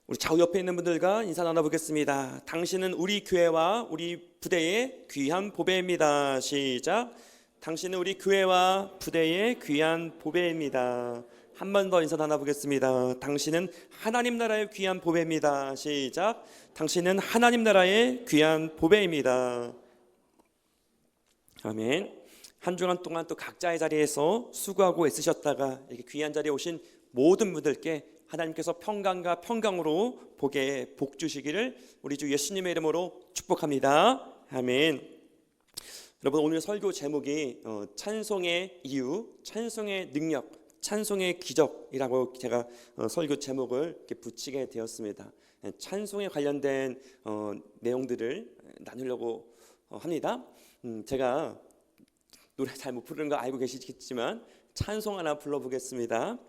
우리 좌우 옆에 있는 분들과 인사 나눠보겠습니다. 당신은 우리 교회와 우리 부대의 귀한 보배입니다. 시작. 당신은 우리 교회와 부대의 귀한 보배입니다. 한 번 더 인사 나눠보겠습니다. 당신은 하나님 나라의 귀한 보배입니다. 시작. 당신은 하나님 나라의 귀한 보배입니다. 아멘. 한 주간 동안 또 각자의 자리에서 수고하고 애쓰셨다가 이렇게 귀한 자리에 오신 모든 분들께 하나님께서 평강과 평강으로 복에 복 주시기를 우리 주 예수님의 이름으로 축복합니다. 아멘. 여러분, 오늘 설교 제목이 찬송의 이유, 찬송의 능력, 찬송의 기적이라고 제가 설교 제목을 이렇게 붙이게 되었습니다. 찬송에 관련된 내용들을 나누려고 합니다. 제가 노래 잘 못 부르는 거 알고 계시겠지만 찬송 하나 불러보겠습니다.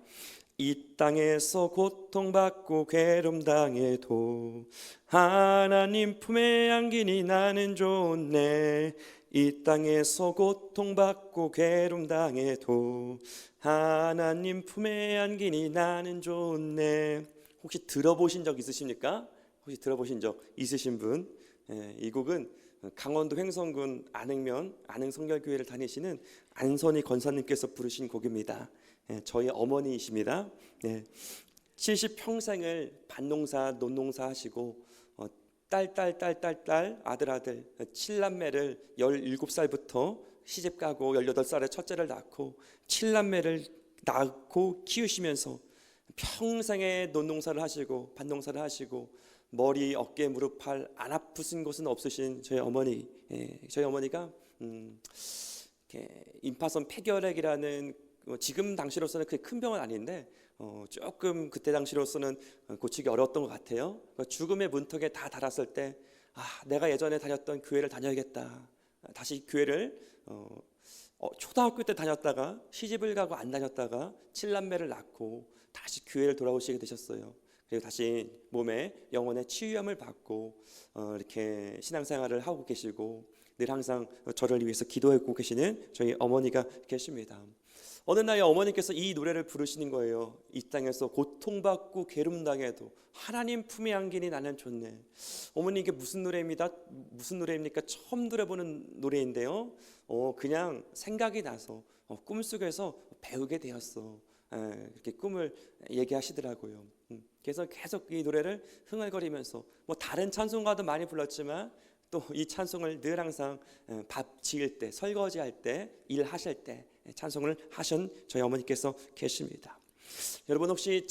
이 땅에서 고통받고 괴로움당해도 하나님 품에 안기니 나는 좋네. 이 땅에서 고통받고 괴로움당해도 하나님 품에 안기니 나는 좋네. 혹시 들어보신 적 있으십니까? 혹시 들어보신 적 있으신 분? 이 곡은 강원도 횡성군 안흥성결교회를 다니시는 안선희 권사님께서 부르신 곡입니다. 저희 어머니이십니다. 70평생을 밭농사 논농사 하시고 딸 아들 7남매를 17살부터 시집가고 18살에 첫째를 낳고 7남매를 낳고 키우시면서 평생에 논농사를 하시고 밭농사를 하시고 머리, 어깨, 무릎, 팔 안 아프신 곳은 없으신 저희 어머니. 저희 어머니가 임파선 폐결핵이라는 지금 당시로서는 그게 큰 병은 아닌데 조금 그때 당시로서는 고치기 어려웠던 것 같아요. 죽음의 문턱에 다 달았을 때 내가 예전에 다녔던 교회를 다녀야겠다. 다시 교회를 초등학교 때 다녔다가 시집을 가고 안 다녔다가 7남매를 낳고 다시 교회를 돌아오시게 되셨어요. 그리고 다시 몸에 영혼의 치유함을 받고 이렇게 신앙생활을 하고 계시고 늘 항상 저를 위해서 기도하고 계시는 저희 어머니가 계십니다. 어느 날 어머니께서 이 노래를 부르시는 거예요. 이 땅에서 고통받고 괴로움당해도 하나님 품에 안기니 나는 좋네. 어머니, 이게 무슨 노래입니까? 처음 들어보는 노래인데요. 그냥 생각이 나서 꿈속에서 배우게 되었어. 이렇게 꿈을 얘기하시더라고요. 그래서 계속 이 노래를 흥얼거리면서 다른 찬송가도 많이 불렀지만 또 이 찬송을 늘 항상 밥 지을 때, 설거지할 때, 일하실 때 찬송을 하신 저희 어머니께서 계십니다. 여러분, 혹시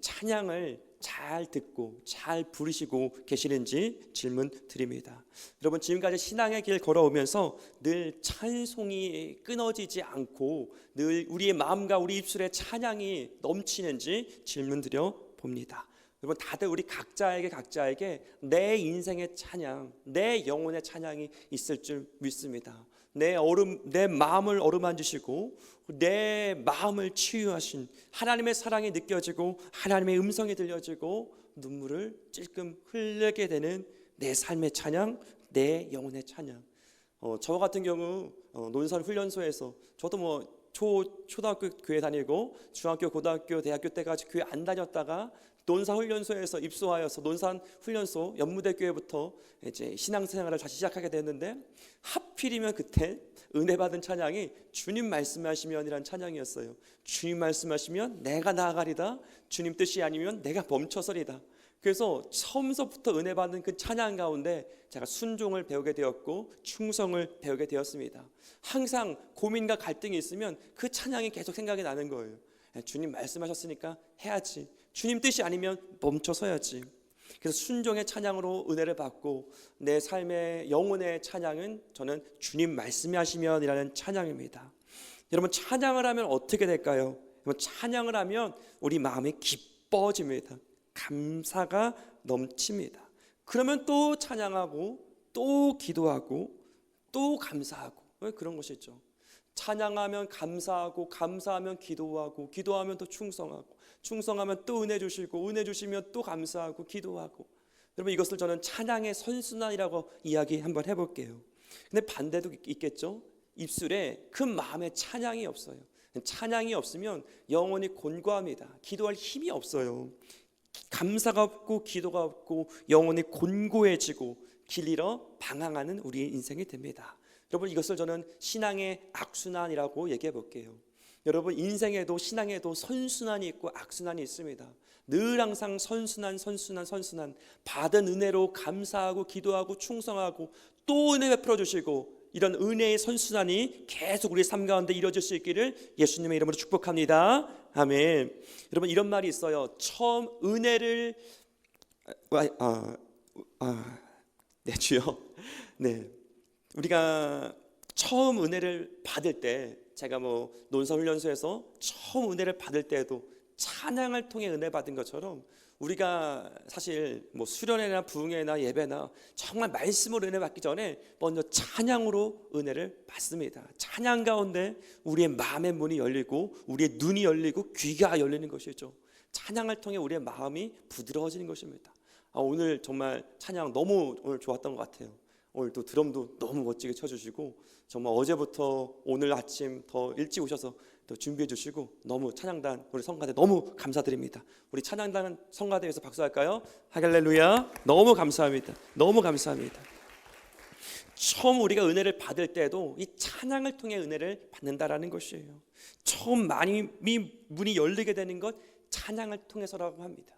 찬양을 잘 듣고 잘 부르시고 계시는지 질문 드립니다. 여러분, 지금까지 신앙의 길 걸어오면서 늘 찬송이 끊어지지 않고 늘 우리의 마음과 우리 입술에 찬양이 넘치는지 질문 드려 봅니다. 여러분, 다들 우리 각자에게 내 인생의 찬양, 내 영혼의 찬양이 있을 줄 믿습니다. 내 마음을 어루만지시고 내 마음을 치유하신 하나님의 사랑이 느껴지고 하나님의 음성이 들려지고 눈물을 찔끔 흘리게 되는 내 삶의 찬양, 내 영혼의 찬양. 저와 같은 경우 논산 훈련소에서 저도 초등학교 교회 다니고 중학교, 고등학교, 대학교 때까지 교회 안 다녔다가 논산 훈련소에서 입소하여서 논산 훈련소 연무대 교회부터 이제 신앙생활을 다시 시작하게 됐는데 하필이면 그때 은혜 받은 찬양이 주님 말씀하시면이란 찬양이었어요. 주님 말씀하시면 내가 나아가리다. 주님 뜻이 아니면 내가 멈춰서리다. 그래서 처음서부터 은혜 받은 그 찬양 가운데 제가 순종을 배우게 되었고 충성을 배우게 되었습니다. 항상 고민과 갈등이 있으면 그 찬양이 계속 생각이 나는 거예요. 주님 말씀하셨으니까 해야지. 주님 뜻이 아니면 멈춰서야지. 그래서 순종의 찬양으로 은혜를 받고 내 삶의 영혼의 찬양은 저는 주님 말씀이 하시면이라는 찬양입니다. 여러분, 찬양을 하면 어떻게 될까요? 찬양을 하면 우리 마음이 기뻐집니다. 감사가 넘칩니다. 그러면 또 찬양하고 또 기도하고 또 감사하고 그런 것이죠. 찬양하면 감사하고 감사하면 기도하고 기도하면 또 충성하고 충성하면 또 은혜 주시고 은혜 주시면 또 감사하고 기도하고. 여러분, 이것을 저는 찬양의 선순환이라고 이야기 한번 해볼게요. 근데 반대도 있겠죠. 입술에 그 마음에 찬양이 없어요. 찬양이 없으면 영혼이 곤고합니다. 기도할 힘이 없어요. 감사가 없고 기도가 없고 영혼이 곤고해지고 길 잃어 방황하는 우리의 인생이 됩니다. 여러분, 이것을 저는 신앙의 악순환이라고 얘기해 볼게요. 여러분, 인생에도 신앙에도 선순환이 있고 악순환이 있습니다. 늘 항상 선순환 받은 은혜로 감사하고 기도하고 충성하고 또 은혜 베풀어 주시고, 이런 은혜의 선순환이 계속 우리 삶 가운데 이루어질 수 있기를 예수님의 이름으로 축복합니다. 아멘. 여러분, 이런 말이 있어요. 처음 은혜를 네, 주여. 네, 우리가 처음 은혜를 받을 때, 제가 논서훈련소에서 처음 은혜를 받을 때에도 찬양을 통해 은혜 받은 것처럼, 우리가 사실 수련회나 부흥회나 예배나 정말 말씀으로 은혜 받기 전에 먼저 찬양으로 은혜를 받습니다. 찬양 가운데 우리의 마음의 문이 열리고 우리의 눈이 열리고 귀가 열리는 것이죠. 찬양을 통해 우리의 마음이 부드러워지는 것입니다. 오늘 정말 찬양 너무 오늘 좋았던 것 같아요. 오늘 또 드럼도 너무 멋지게 쳐주시고, 정말 어제부터 오늘 아침 더 일찍 오셔서 또 준비해 주시고, 너무 찬양단 우리 성가대 너무 감사드립니다. 우리 찬양단 성가대에서 박수할까요? 할렐루야. 너무 감사합니다. 너무 감사합니다. 처음 우리가 은혜를 받을 때도 이 찬양을 통해 은혜를 받는다라는 것이에요. 처음 많이 문이 열리게 되는 것 찬양을 통해서라고 합니다.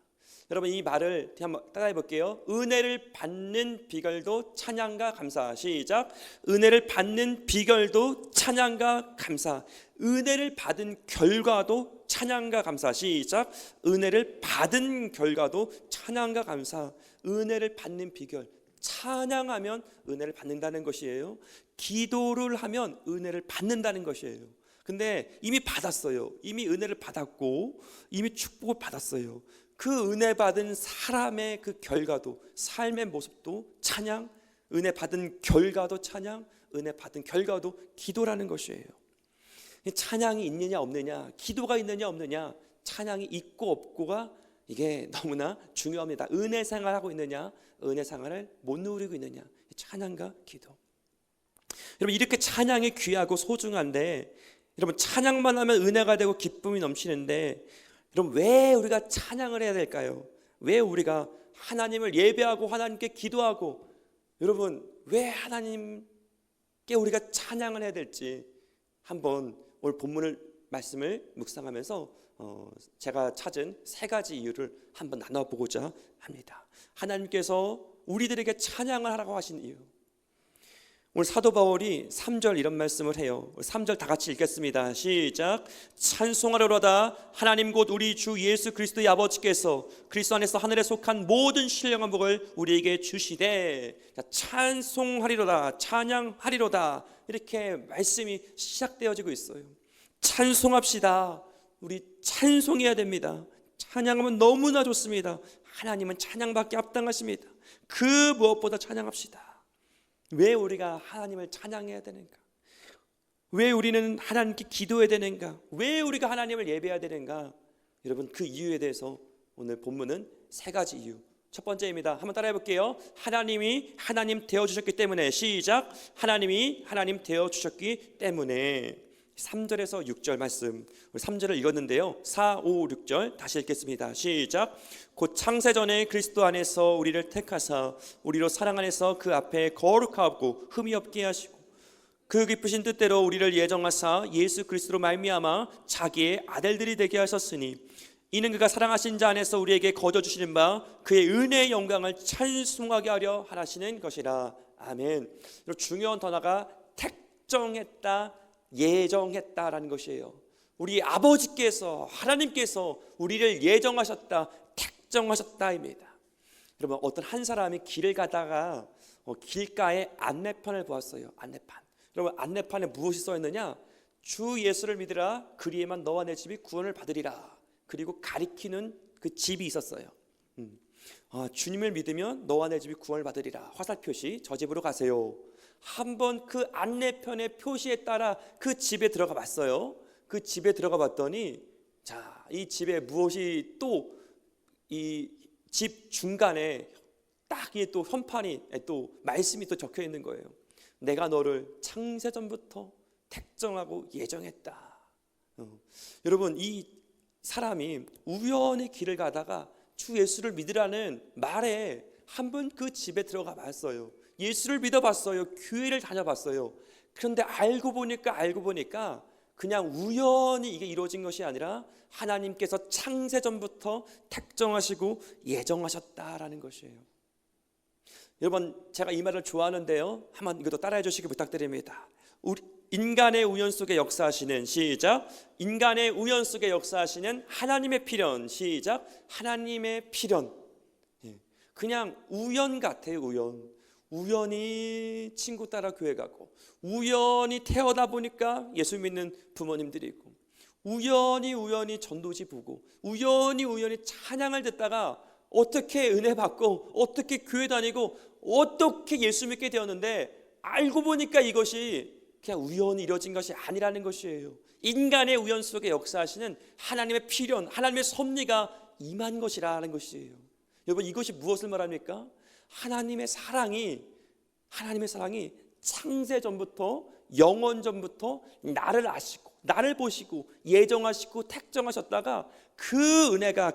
여러분, 이 말을 한번 따라해 볼게요. 은혜를 받는 비결도 찬양과 감사. 시작. 은혜를 받는 비결도 찬양과 감사. 은혜를 받은 결과도 찬양과 감사. 시작. 은혜를 받은 결과도 찬양과 감사. 은혜를 받는 비결, 찬양하면 은혜를 받는다는 것이에요. 기도를 하면 은혜를 받는다는 것이에요. 근데 이미 받았어요. 이미 은혜를 받았고 이미 축복을 받았어요. 그 은혜 받은 사람의 그 결과도, 삶의 모습도 찬양, 은혜 받은 결과도 찬양, 은혜 받은 결과도 기도라는 것이에요. 찬양이 있느냐 없느냐, 기도가 있느냐 없느냐, 찬양이 있고 없고가 이게 너무나 중요합니다. 은혜 생활하고 있느냐, 은혜 생활을 못 누리고 있느냐, 찬양과 기도. 여러분, 이렇게 찬양이 귀하고 소중한데, 여러분 찬양만 하면 은혜가 되고 기쁨이 넘치는데, 그럼 왜 우리가 찬양을 해야 될까요? 왜 우리가 하나님을 예배하고 하나님께 기도하고, 여러분 왜 하나님께 우리가 찬양을 해야 될지 한번 오늘 본문을 말씀을 묵상하면서 제가 찾은 3가지 이유를 한번 나눠보고자 합니다. 하나님께서 우리들에게 찬양을 하라고 하신 이유. 오늘 사도 바울이 3절 이런 말씀을 해요. 3절 다 같이 읽겠습니다. 시작. 찬송하려로다 하나님 곧 우리 주 예수 그리스도의 아버지께서 그리스도 안에서 하늘에 속한 모든 신령한 복을 우리에게 주시되. 찬송하리로다, 찬양하리로다, 이렇게 말씀이 시작되어지고 있어요. 찬송합시다. 우리 찬송해야 됩니다. 찬양하면 너무나 좋습니다. 하나님은 찬양밖에 합당하십니다. 그 무엇보다 찬양합시다. 왜 우리가 하나님을 찬양해야 되는가? 왜 우리는 하나님께 기도해야 되는가? 왜 우리가 하나님을 예배해야 되는가? 여러분, 그 이유에 대해서 오늘 본문은 3가지 이유. 첫 번째입니다. 한번 따라해 볼게요. 하나님이 하나님 되어주셨기 때문에. 시작. 하나님이 하나님 되어주셨기 때문에. 3절에서 6절 말씀, 3절을 읽었는데요, 4, 5, 6절 다시 읽겠습니다. 시작. 곧 창세전에 그리스도 안에서 우리를 택하사 우리로 사랑 안에서 그 앞에 거룩하고 흠이 없게 하시고 그 기쁘신 뜻대로 우리를 예정하사 예수 그리스도로 말미암아 자기의 아들들이 되게 하셨으니 이는 그가 사랑하신 자 안에서 우리에게 거저주시는 바 그의 은혜의 영광을 찬송하게 하려 하시는 것이라. 아멘. 중요한 단어가 택정했다, 예정했다라는 것이에요. 우리 아버지께서, 하나님께서 우리를 예정하셨다, 택정하셨다입니다. 여러분, 어떤 한 사람이 길을 가다가 길가에 안내판을 보았어요. 안내판. 여러분, 안내판에 무엇이 써 있느냐? 주 예수를 믿으라, 그리에만 너와 내 집이 구원을 받으리라. 그리고 가리키는 그 집이 있었어요. 주님을 믿으면 너와 내 집이 구원을 받으리라. 화살 표시, 저 집으로 가세요. 한번 그 안내편의 표시에 따라 그 집에 들어가 봤어요. 그 집에 들어가 봤더니, 자, 이 집에 무엇이 또 이 집 중간에 딱 이 또 현판이 또 말씀이 또 적혀 있는 거예요. 내가 너를 창세전부터 택정하고 예정했다. 여러분, 이 사람이 우연히 길을 가다가 주 예수를 믿으라는 말에 한번 그 집에 들어가 봤어요. 예수를 믿어봤어요. 교회를 다녀봤어요. 그런데 알고 보니까 그냥 우연히 이게 이루어진 것이 아니라 하나님께서 창세전부터 택정하시고 예정하셨다라는 것이에요. 여러분, 제가 이 말을 좋아하는데요, 한번 이것도 따라해 주시기 부탁드립니다. 우리 인간의 우연 속에 역사하시는, 시작, 인간의 우연 속에 역사하시는 하나님의 필연, 시작, 하나님의 필연. 그냥 우연 같아요. 우연히 친구 따라 교회 가고, 우연히 태어나 보니까 예수 믿는 부모님들이 있고, 우연히 전도지 보고, 우연히 찬양을 듣다가 어떻게 은혜 받고, 어떻게 교회 다니고, 어떻게 예수 믿게 되었는데, 알고 보니까 이것이 그냥 우연히 이루어진 것이 아니라는 것이에요. 인간의 우연 속에 역사하시는 하나님의 필연, 하나님의 섭리가 임한 것이라는 것이에요. 여러분, 이것이 무엇을 말합니까? 하나님의 사랑이 창세 전부터, 영원 전부터 나를 아시고, 나를 보시고, 예정하시고, 택정하셨다가 그 은혜가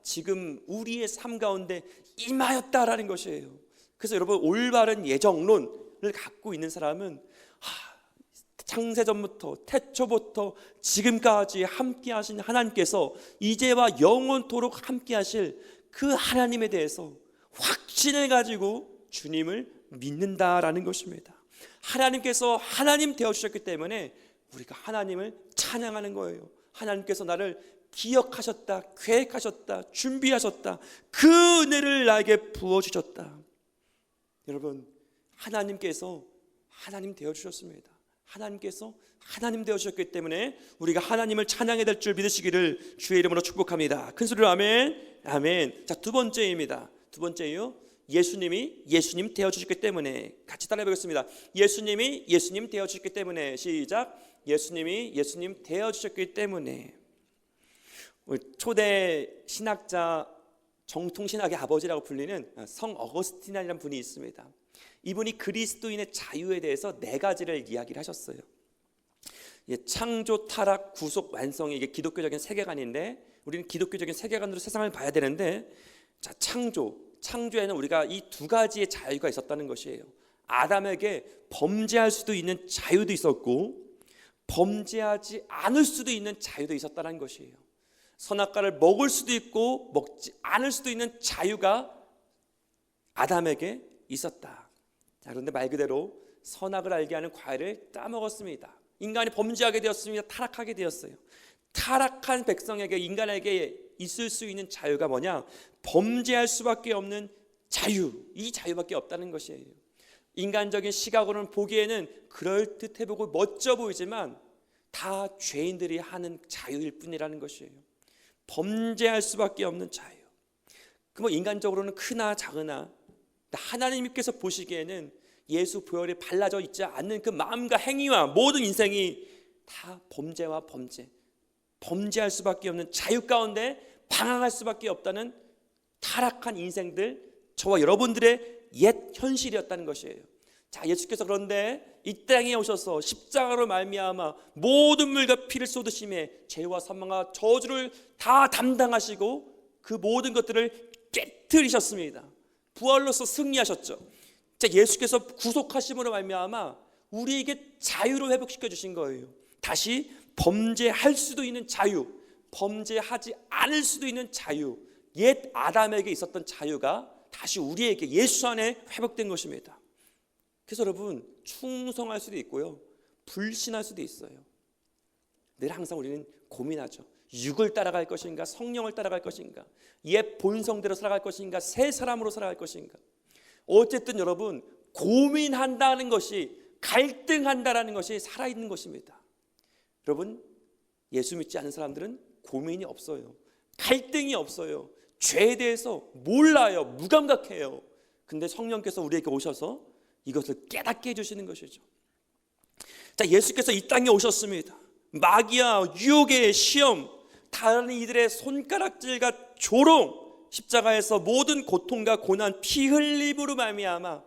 지금 우리의 삶 가운데 임하였다라는 것이에요. 그래서 여러분, 올바른 예정론을 갖고 있는 사람은 창세전부터, 태초부터 지금까지 함께 하신 하나님께서 이제와 영원토록 함께 하실 그 하나님에 대해서 확신을 가지고 주님을 믿는다라는 것입니다. 하나님께서 하나님 되어주셨기 때문에 우리가 하나님을 찬양하는 거예요. 하나님께서 나를 기억하셨다, 계획하셨다, 준비하셨다, 그 은혜를 나에게 부어주셨다. 여러분, 하나님께서 하나님 되어주셨습니다. 하나님께서 하나님 되어주셨기 때문에 우리가 하나님을 찬양해야 될 줄 믿으시기를 주의 이름으로 축복합니다. 큰 소리로 아멘. 아멘. 자, 두 번째입니다. 두 번째요, 예수님이 예수님 되어주셨기 때문에. 같이 따라해 보겠습니다. 예수님이 예수님 되어주셨기 때문에. 시작. 예수님이 예수님 되어주셨기 때문에. 초대 신학자, 정통신학의 아버지라고 불리는 성 어거스틴이라는 분이 있습니다. 이분이 그리스도인의 자유에 대해서 네 가지를 이야기를 하셨어요. 창조, 타락, 구속, 완성이 이게 기독교적인 세계관인데, 우리는 기독교적인 세계관으로 세상을 봐야 되는데, 자, 창조에는 우리가 이 두 가지의 자유가 있었다는 것이에요. 아담에게 범죄할 수도 있는 자유도 있었고, 범죄하지 않을 수도 있는 자유도 있었다는 것이에요. 선악과를 먹을 수도 있고 먹지 않을 수도 있는 자유가 아담에게 있었다. 자, 그런데 말 그대로 선악을 알게 하는 과일을 따먹었습니다. 인간이 범죄하게 되었습니다. 타락하게 되었어요. 타락한 백성에게, 인간에게 있을 수 있는 자유가 뭐냐? 범죄할 수밖에 없는 자유, 이 자유밖에 없다는 것이에요. 인간적인 시각으로는 보기에는 그럴듯해 보고 멋져 보이지만 다 죄인들이 하는 자유일 뿐이라는 것이에요. 범죄할 수밖에 없는 자유. 그 인간적으로는 크나 작으나 하나님께서 보시기에는 예수 보혈이 발라져 있지 않는 그 마음과 행위와 모든 인생이 다 범죄와 범죄할 수밖에 없는 자유 가운데 방황할 수밖에 없다는 타락한 인생들, 저와 여러분들의 옛 현실이었다는 것이에요. 자, 예수께서 그런데 이 땅에 오셔서 십자가로 말미암아 모든 물과 피를 쏟으심에 죄와 사망과 저주를 다 담당하시고 그 모든 것들을 깨뜨리셨습니다. 부활로서 승리하셨죠. 자, 예수께서 구속하심으로 말미암아 우리에게 자유를 회복시켜 주신 거예요. 다시 범죄할 수도 있는 자유, 범죄하지 않을 수도 있는 자유, 옛 아담에게 있었던 자유가 다시 우리에게 예수 안에 회복된 것입니다. 그래서 여러분, 충성할 수도 있고요, 불신할 수도 있어요. 늘 항상 우리는 고민하죠. 육을 따라갈 것인가, 성령을 따라갈 것인가, 옛 본성대로 살아갈 것인가, 새 사람으로 살아갈 것인가. 어쨌든 여러분, 고민한다는 것이, 갈등한다라는 것이 살아있는 것입니다. 여러분, 예수 믿지 않는 사람들은 고민이 없어요. 갈등이 없어요. 죄에 대해서 몰라요. 무감각해요. 근데 성령께서 우리에게 오셔서 이것을 깨닫게 해주시는 것이죠. 자, 예수께서 이 땅에 오셨습니다. 마귀와 유혹의 시험, 다른 이들의 손가락질과 조롱, 십자가에서 모든 고통과 고난, 피 흘림으로 말미암아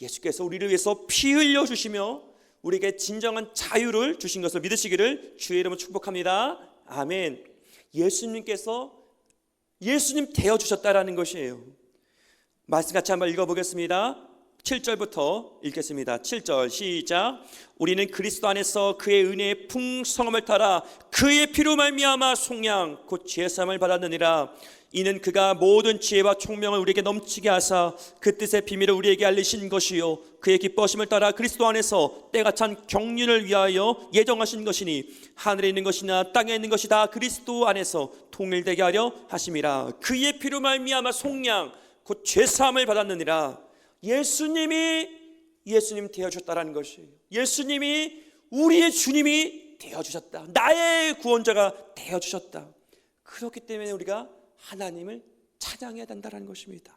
예수께서 우리를 위해서 피 흘려 주시며 우리에게 진정한 자유를 주신 것을 믿으시기를 주의 이름으로 축복합니다. 아멘. 예수님께서 예수님 되어주셨다라는 것이에요. 말씀 같이 한번 읽어보겠습니다. 7절부터 읽겠습니다. 7절 시작. 우리는 그리스도 안에서 그의 은혜의 풍성함을 따라 그의 피로 말미암아 속량 곧 죄사함을 받았느니라. 이는 그가 모든 지혜와 총명을 우리에게 넘치게 하사 그 뜻의 비밀을 우리에게 알리신 것이요 그의 기뻐하심을 따라 그리스도 안에서 때가 찬 경륜을 위하여 예정하신 것이니 하늘에 있는 것이나 땅에 있는 것이 다 그리스도 안에서 통일되게 하려 하심이라. 그의 피로 말미암아 속량 곧 죄사함을 받았느니라. 예수님이 예수님 되어주셨다라는 것이에요. 예수님이 우리의 주님이 되어주셨다. 나의 구원자가 되어주셨다. 그렇기 때문에 우리가 하나님을 찬양해야 된다는 것입니다.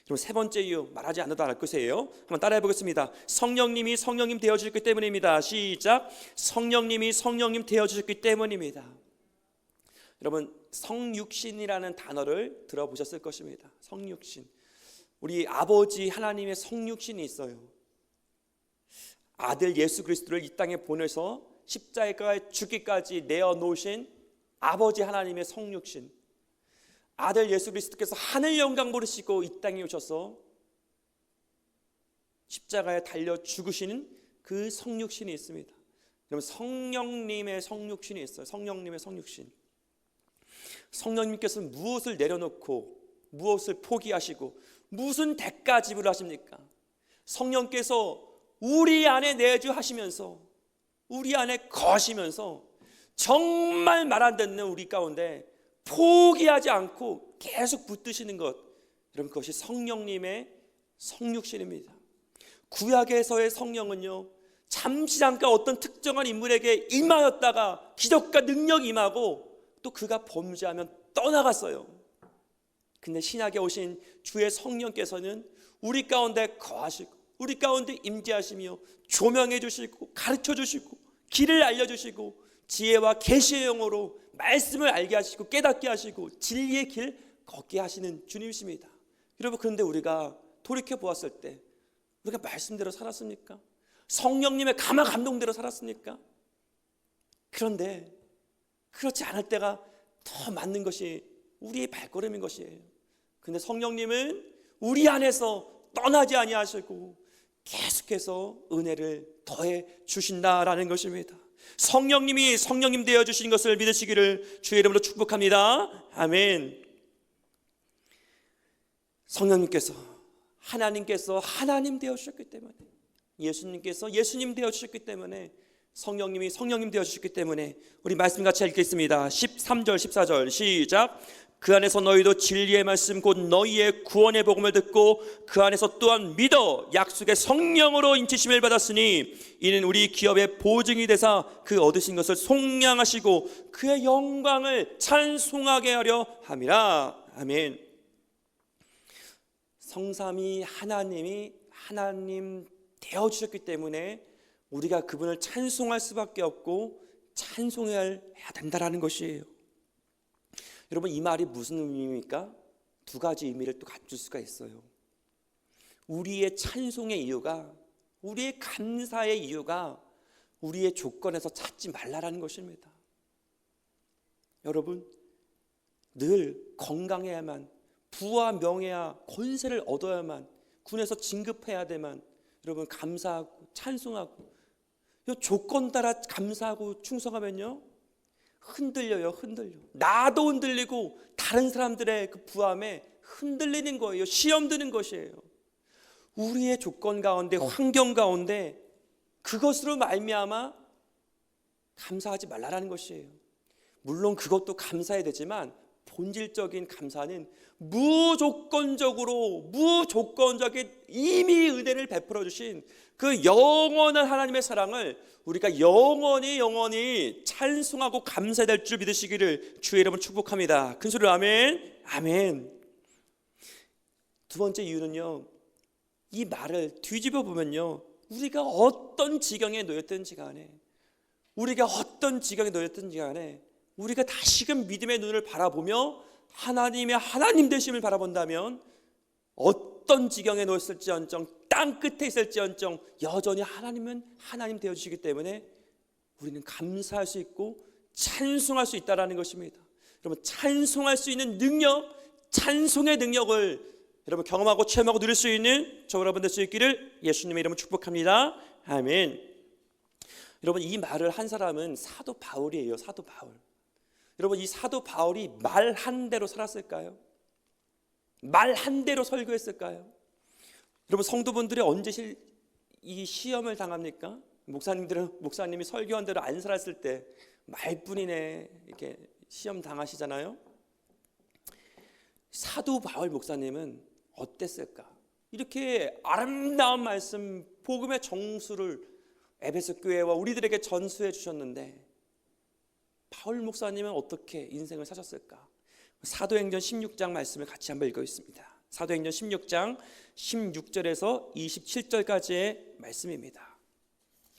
그럼 세 번째 이유, 말하지 않아도 알 것이에요. 한번 따라해 보겠습니다. 성령님이 성령님 되어주셨기 때문입니다. 시작. 성령님이 성령님 되어주셨기 때문입니다. 여러분, 성육신이라는 단어를 들어보셨을 것입니다. 성육신. 우리 아버지 하나님의 성육신이 있어요. 아들 예수 그리스도를 이 땅에 보내서 십자가에 죽기까지 내어놓으신 아버지 하나님의 성육신. 아들 예수 그리스도께서 하늘 영광 모르시고 이 땅에 오셔서 십자가에 달려 죽으시는 그 성육신이 있습니다. 그럼 성령님의 성육신이 있어요. 성령님의 성육신. 성령님께서는 무엇을 내려놓고 무엇을 포기하시고 무슨 대가 지불하십니까? 성령께서 우리 안에 내주하시면서 우리 안에 거시면서 정말 말 안 듣는 우리 가운데 포기하지 않고 계속 붙드시는 것, 여러분 그것이 성령님의 성육신입니다. 구약에서의 성령은요, 잠시 잠깐 어떤 특정한 인물에게 임하였다가 기적과 능력이 임하고 또 그가 범죄하면 떠나갔어요. 근데 신약에 오신 주의 성령께서는 우리 가운데 거하시고 우리 가운데 임재하시며 조명해 주시고 가르쳐 주시고 길을 알려주시고 지혜와 계시의 영으로 말씀을 알게 하시고 깨닫게 하시고 진리의 길 걷게 하시는 주님이십니다. 여러분, 그런데 우리가 돌이켜 보았을 때 우리가 말씀대로 살았습니까? 성령님의 감화 감동대로 살았습니까? 그런데 그렇지 않을 때가 더 맞는 것이 우리의 발걸음인 것이에요. 근데 성령님은 우리 안에서 떠나지 아니하시고 계속해서 은혜를 더해 주신다라는 것입니다. 성령님이 성령님 되어 주신 것을 믿으시기를 주의 이름으로 축복합니다. 아멘. 성령님께서 하나님께서 하나님 되어 주셨기 때문에, 예수님께서 예수님 되어 주셨기 때문에, 성령님이 성령님 되어 주셨기 때문에 우리 말씀 같이 읽겠습니다. 13절 14절 시작. 그 안에서 너희도 진리의 말씀 곧 너희의 구원의 복음을 듣고 그 안에서 또한 믿어 약속의 성령으로 인치심을 받았으니 이는 우리 기업의 보증이 되사 그 얻으신 것을 속량하시고 그의 영광을 찬송하게 하려 함이라. 아멘. 성삼위 하나님이 하나님 되어주셨기 때문에 우리가 그분을 찬송할 수밖에 없고 찬송해야 된다라는 것이에요. 여러분, 이 말이 무슨 의미입니까? 두 가지 의미를 또 갖출 수가 있어요. 우리의 찬송의 이유가, 우리의 감사의 이유가 우리의 조건에서 찾지 말라라는 것입니다. 여러분, 늘 건강해야만, 부와 명예와 권세를 얻어야만, 군에서 진급해야 되만 여러분 감사하고 찬송하고 이 조건 따라 감사하고 충성하면요 흔들려요. 나도 흔들리고 다른 사람들의 그 부함에 흔들리는 거예요. 시험 드는 것이에요. 우리의 조건 가운데, 환경 가운데 그것으로 말미암아 감사하지 말라라는 것이에요. 물론 그것도 감사해야 되지만 본질적인 감사는 무조건적인 이미 은혜를 베풀어 주신 그 영원한 하나님의 사랑을 우리가 영원히 찬송하고 감사될 줄 믿으시기를 주의 이름으로 축복합니다. 큰 소리로 아멘. 아멘. 두 번째 이유는요, 이 말을 뒤집어 보면요, 우리가 어떤 지경에 놓였든지 간에 우리가 다시금 믿음의 눈을 바라보며 하나님의 하나님 되심을 바라본다면 어떤 지경에 놓였을지언정 땅 끝에 있을지언정 여전히 하나님은 하나님 되어주시기 때문에 우리는 감사할 수 있고 찬송할 수 있다는 것입니다. 여러분 찬송할 수 있는 능력, 찬송의 능력을 여러분 경험하고 체험하고 누릴 수 있는 저 여러분 될 수 있기를 예수님의 이름으로 축복합니다. 아멘. 여러분 이 말을 한 사람은 사도 바울이에요. 사도 바울. 여러분 이 사도 바울이 말 한 대로 살았을까요? 말 한 대로 설교했을까요? 여러분 성도분들이 언제 이 시험을 당합니까? 목사님이 설교한 대로 안 살았을 때 말뿐이네 이렇게 시험 당하시잖아요. 사도 바울 목사님은 어땠을까? 이렇게 아름다운 말씀, 복음의 정수를 에베소 교회와 우리들에게 전수해 주셨는데 바울 목사님은 어떻게 인생을 사셨을까? 사도행전 16장 말씀을 같이 한번 읽어보겠습니다. 사도행전 16장 16절에서 27절까지의 말씀입니다.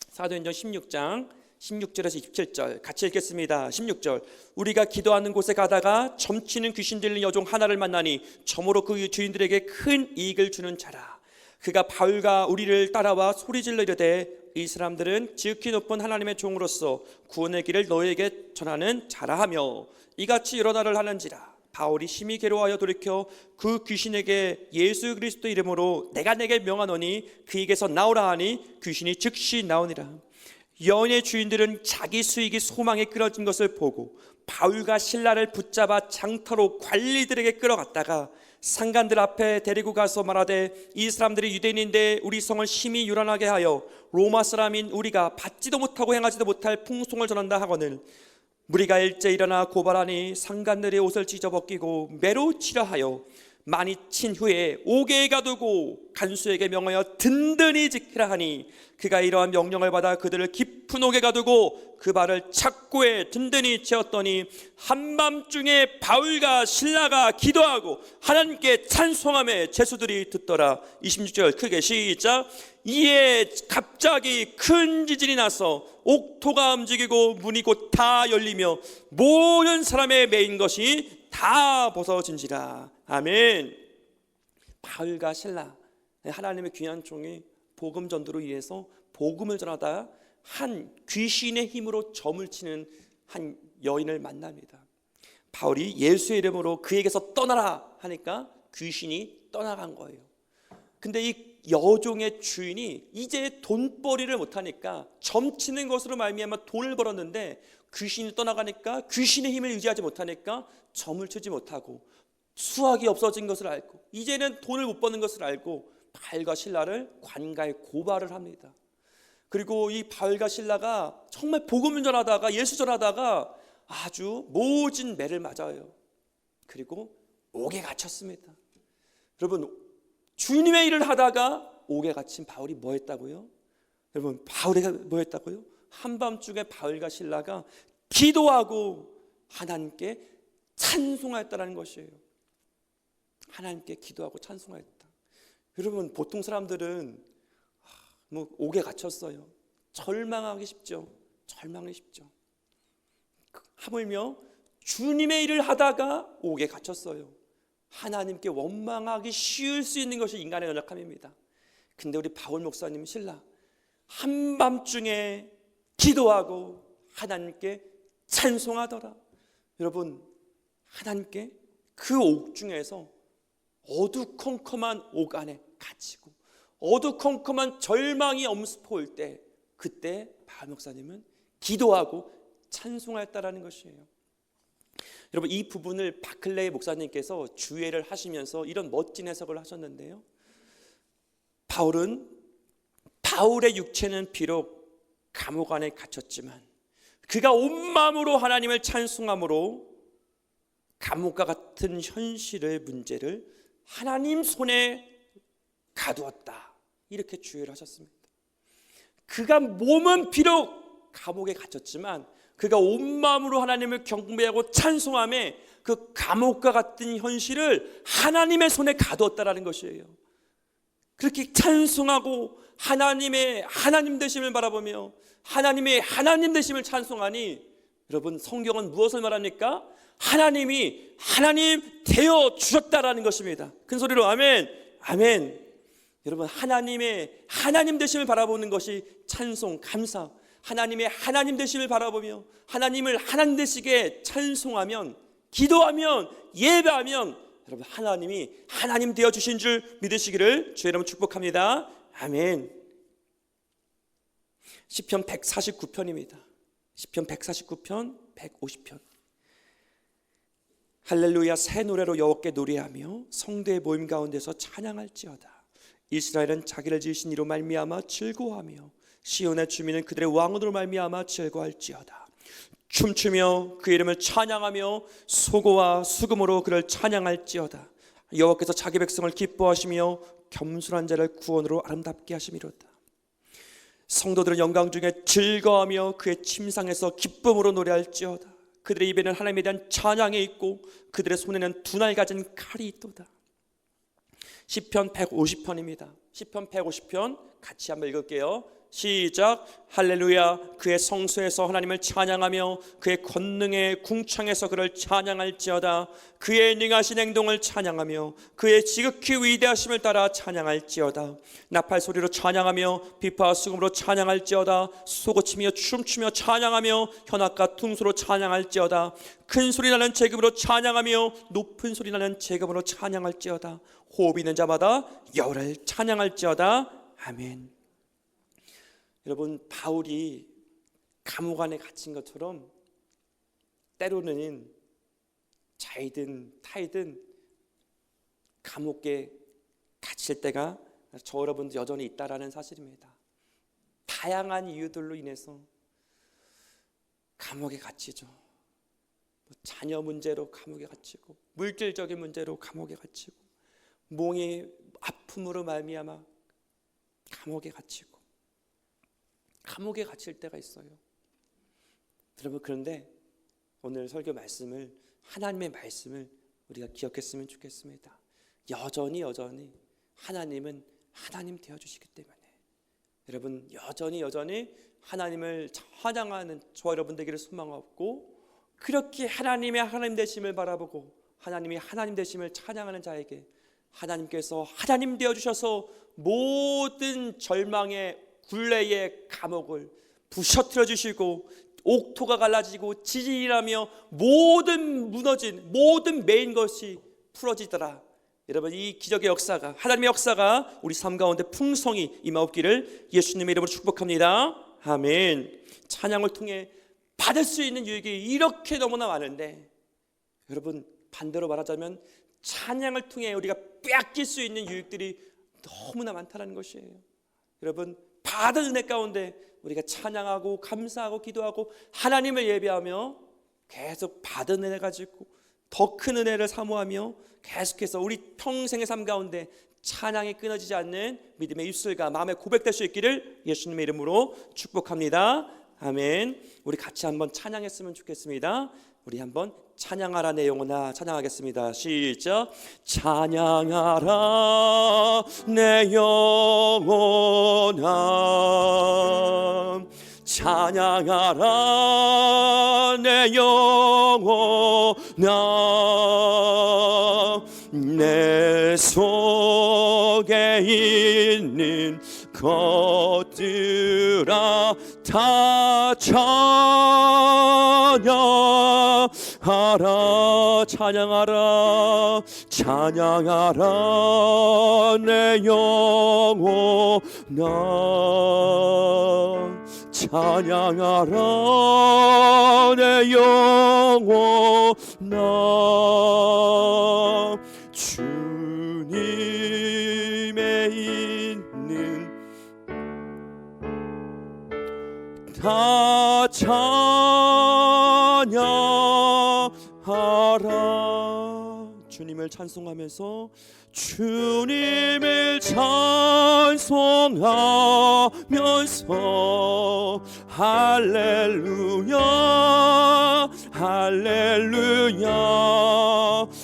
사도행전 16장 16절에서 27절 같이 읽겠습니다. 16절 우리가 기도하는 곳에 가다가 점치는 귀신 들린 여종 하나를 만나니 점으로 그 주인들에게 큰 이익을 주는 자라. 그가 바울과 우리를 따라와 소리질러 이르되 이 사람들은 지극히 높은 하나님의 종으로서 구원의 길을 너희에게 전하는 자라 하며 이같이 여러 날을 하는지라. 바울이 심히 괴로워하여 돌이켜 그 귀신에게 예수 그리스도 이름으로 내가 내게 명하노니 그에게서 나오라 하니 귀신이 즉시 나오니라. 여인의 주인들은 자기 수익이 소망에 끌어진 것을 보고 바울과 실라를 붙잡아 장터로 관리들에게 끌어갔다가 상관들 앞에 데리고 가서 말하되 이 사람들이 유대인인데 우리 성을 심히 요란하게 하여 로마 사람인 우리가 받지도 못하고 행하지도 못할 풍송을 전한다 하거늘 무리가 일제 일어나 고발하니 상관들의 옷을 찢어 벗기고 매로 치려 하여 많이 친 후에 옥에 가두고 간수에게 명하여 든든히 지키라 하니 그가 이러한 명령을 받아 그들을 깊은 옥에 가두고 그 발을 착고에 든든히 채웠더니 한밤중에 바울과 실라가 기도하고 하나님께 찬송하며 제수들이 듣더라. 26절 크게 시작. 이에 갑자기 큰 지진이 나서 옥토가 움직이고 문이 곧 다 열리며 모든 사람의 매인 것이 다 벗어진지라. 아멘. 바울과 실라 하나님의 귀한 종이 복음 전도로 위해서 복음을 전하다 한 귀신의 힘으로 점을 치는 한 여인을 만납니다. 바울이 예수의 이름으로 그에게서 떠나라 하니까 귀신이 떠나간 거예요. 근데 이 여종의 주인이 이제 돈벌이를 못하니까 점치는 것으로 말미암아 돈을 벌었는데 귀신이 떠나가니까 귀신의 힘을 유지하지 못하니까 점을 치지 못하고 수확이 없어진 것을 알고 이제는 돈을 못 버는 것을 알고 바울과 실라를 관가에 고발을 합니다. 그리고 이 바울과 실라가 정말 복음을 전하다가 예수 전하다가 아주 모진 매를 맞아요. 그리고 옥에 갇혔습니다. 여러분 주님의 일을 하다가 옥에 갇힌 바울이 뭐 했다고요? 여러분 바울이가 뭐 했다고요? 한밤중에 바울과 실라가 기도하고 하나님께 찬송하였다는 것이에요. 하나님께 기도하고 찬송하였다. 여러분 보통 사람들은 뭐 옥에 갇혔어요. 절망하기 쉽죠. 절망하기 쉽죠. 하물며 주님의 일을 하다가 옥에 갇혔어요. 하나님께 원망하기 쉬울 수 있는 것이 인간의 연약함입니다. 근데 우리 바울 목사님 신라 한밤중에 기도하고 하나님께 찬송하더라. 여러분 하나님께 그 옥 중에서 어두컴컴한 옥 안에 갇히고 어두컴컴한 절망이 엄습해올 때 그때 바울 목사님은 기도하고 찬송하였다라는 것이에요. 여러분 이 부분을 바클레이 목사님께서 주예를 하시면서 이런 멋진 해석을 하셨는데요. 바울의 육체는 비록 감옥 안에 갇혔지만 그가 온 마음으로 하나님을 찬송함으로 감옥과 같은 현실의 문제를 하나님 손에 가두었다. 이렇게 주예를 하셨습니다. 그가 몸은 비록 감옥에 갇혔지만 그가 온 마음으로 하나님을 경배하고 찬송함에 그 감옥과 같은 현실을 하나님의 손에 가두었다라는 것이에요. 그렇게 찬송하고 하나님의 하나님 되심을 바라보며 하나님의 하나님 되심을 찬송하니 여러분 성경은 무엇을 말합니까? 하나님이 하나님 되어 주셨다라는 것입니다. 큰 소리로 아멘, 아멘. 여러분 하나님의 하나님 되심을 바라보는 것이 찬송, 감사. 하나님의 하나님 되심을 바라보며 하나님을 하나님 되시게 찬송하면 기도하면, 예배하면 여러분 하나님이 하나님 되어 주신 줄 믿으시기를 주의 이름으로 축복합니다. 아멘. 시편 149편입니다. 시편 149편, 150편. 할렐루야, 새 노래로 여호와께 노래하며 성도의 모임 가운데서 찬양할지어다. 이스라엘은 자기를 지으신 이로 말미암아 즐거워하며 시온의 주민은 그들의 왕으로 말미암아 즐거워할지어다. 춤추며 그 이름을 찬양하며 소고와 수금으로 그를 찬양할지어다. 여호와께서 자기 백성을 기뻐하시며 겸손한 자를 구원으로 아름답게 하심이로다. 성도들은 영광 중에 즐거워하며 그의 침상에서 기쁨으로 노래할지어다. 그들의 입에는 하나님에 대한 찬양이 있고 그들의 손에는 두 날 가진 칼이 있도다. 시편 150편입니다. 시편 150편 같이 한번 읽을게요. 시작. 할렐루야, 그의 성소에서 하나님을 찬양하며 그의 권능의 궁창에서 그를 찬양할지어다. 그의 능하신 행동을 찬양하며 그의 지극히 위대하심을 따라 찬양할지어다. 나팔 소리로 찬양하며 비파와 수금으로 찬양할지어다. 소고치며 춤추며 찬양하며 현악과 퉁소로 찬양할지어다. 큰 소리 나는 제금으로 찬양하며 높은 소리 나는 제금으로 찬양할지어다. 호흡 있는 자마다 여호와를 찬양할지어다. 아멘. 여러분, 바울이 감옥 안에 갇힌 것처럼 때로는 자이든 타이든 감옥에 갇힐 때가 저 여러분도 여전히 있다라는 사실입니다. 다양한 이유들로 인해서 감옥에 갇히죠. 자녀 문제로 감옥에 갇히고, 물질적인 문제로 감옥에 갇히고, 몸의 아픔으로 말미암아 감옥에 갇히고, 감옥에 갇힐 때가 있어요. 여러분, 그런데 오늘 설교 말씀을, 하나님의 말씀을 우리가 기억했으면 좋겠습니다. 여전히 하나님은 하나님 되어주시기 때문에 여러분 여전히 하나님을 찬양하는 저와 여러분 되기를 소망하고, 그렇게 하나님의 하나님 되심을 바라보고 하나님이 하나님 되심을 찬양하는 자에게 하나님께서 하나님 되어주셔서 모든 절망의 굴레의 감옥을 부셔뜨려 주시고 옥토가 갈라지고 지진이 나며 모든 무너진 모든 메인 것이 풀어지더라. 여러분, 이 기적의 역사가, 하나님의 역사가 우리 삶 가운데 풍성히 임하옵기를 예수님의 이름으로 축복합니다. 아멘. 찬양을 통해 받을 수 있는 유익이 이렇게 너무나 많은데, 여러분 반대로 말하자면 찬양을 통해 우리가 빼앗길 수 있는 유익들이 너무나 많다는 것이에요. 여러분, 받은 은혜 가운데 우리가 찬양하고 감사하고 기도하고 하나님을 예배하며 계속 받은 은혜 가지고 더 큰 은혜를 사모하며 계속해서 우리 평생의 삶 가운데 찬양이 끊어지지 않는 믿음의 입술과 마음의 고백될 수 있기를 예수님의 이름으로 축복합니다. 아멘. 우리 같이 한번 찬양했으면 좋겠습니다. 우리 한번 찬양하라 내 영혼아 찬양하겠습니다. 시작. 찬양하라 내 영혼아, 찬양하라 내 영혼아, 내 속에 있는 것들아 다 찬양하라. 찬양하라 찬양하라 내 영혼아, 찬양하라 내 영혼아. 주님의 있는 다 찬양하라. 주님을 찬송하면서 주님을 찬송하면서 할렐루야 할렐루야.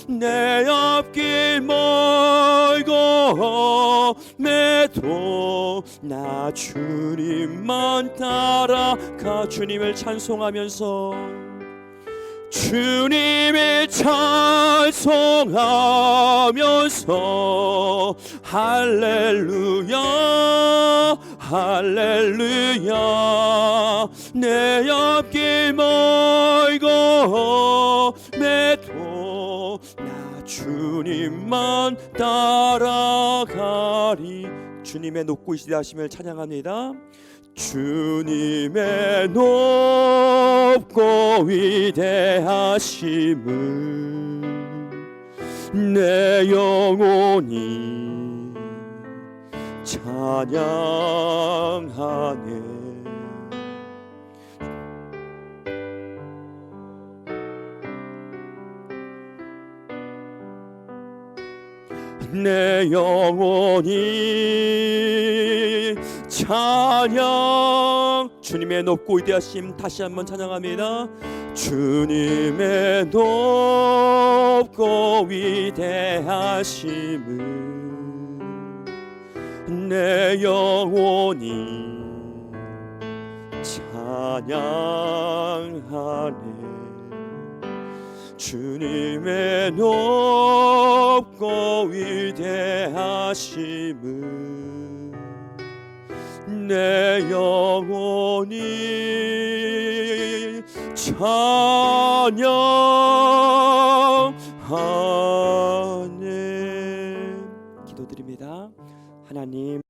내 앞길 멀고 매도 나 주님만 따라가. 주님을 찬송하면서 주님을 찬송하면서 할렐루야 할렐루야. 내 앞길 멀고 매도 주님만 따라가리. 주님의 높고 위대하심을 찬양합니다. 주님의 높고 위대하심을 내 영혼이 찬양하네. 내 영혼이 찬양. 주님의 높고 위대하심 다시 한번 찬양합니다. 주님의 높고 위대하심을 내 영혼이 찬양하네. 주님의 높고 위대하심을 내 영혼이 찬양하네. 기도드립니다. 하나님,